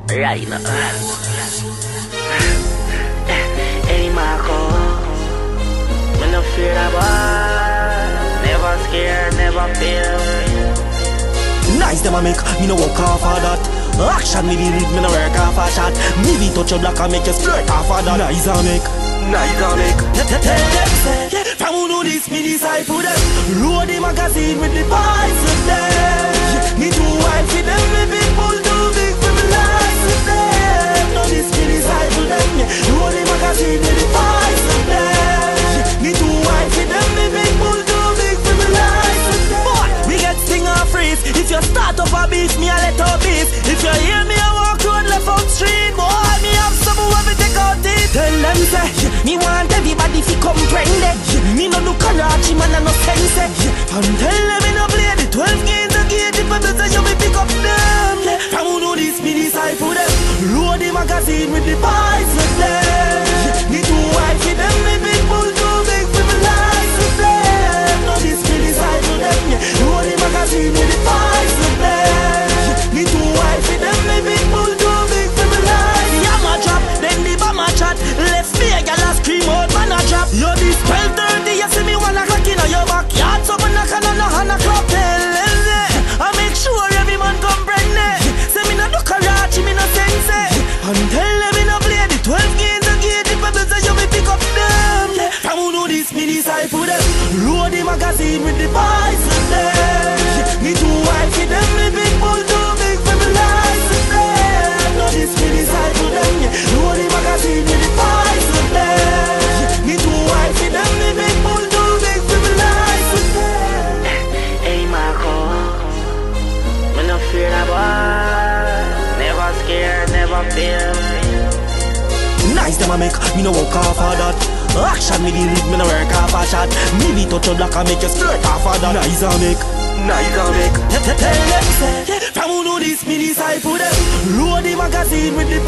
Right now. Hey Marco, me no fear that boy. Never scared, never fear. Nice them a make, me no walk off of that. Action me the read, me no work off a shot. Me be touch your block and make you splurt off of that. Nice a make, nice a make. Tell them say, from who know this, me disciple them. Load the magazine with the boys with them. Me too wild for them, me big bull too big for me lies with them. Know this, me disciple them. Load the magazine with the boys with them. Me too wild for them, me big bull too big for me lies with them. Boy, we get sting or freeze. If you start up a beef, me a let out beef. If you hear me a walk road left out street, boy, me have some who have me take out it. Tell them say, me want everybody fi comprehend it. Me no do Karachi man and no sense. And tell them me no play the 12 games again. If I say you me pick up them. From who know this, me disciple them. Load the magazine with the boys with them. Me too wild for them, me big bull too big for me lies with them. Know this, me disciple them. Load the magazine with the boys with them. Me too wild for them, me big bull too big for me lies. The hammer drop, then the bomber chat. Left me a gal a scream out, man a drop. Yo this 12:30, you see me wanna clock in on your backyard. So me knock on a hand a clap. I make sure every man comprehend it. Say me no do Karachi, me no sense it. And tell them me no play the 12 games again. If I say you me pick up them. From who know this, me disciple them. Load the magazine with the boys with them. Me too wild for them, me big bull too big for me lies with them. Know this, me disciple them. Load the magazine with the boys with them. Me too wild for them, me big bull too big for me lies with them. Hey Marco, me no fear that boy. Never scared, never fear. Nice them a make, me no walk off of that. Action me the read, me no work off a shot. Me be touch your block and make you splurt off of that. Nice a make, nice a make. Tell them say, from who know this, me disciple them. Load the magazine with the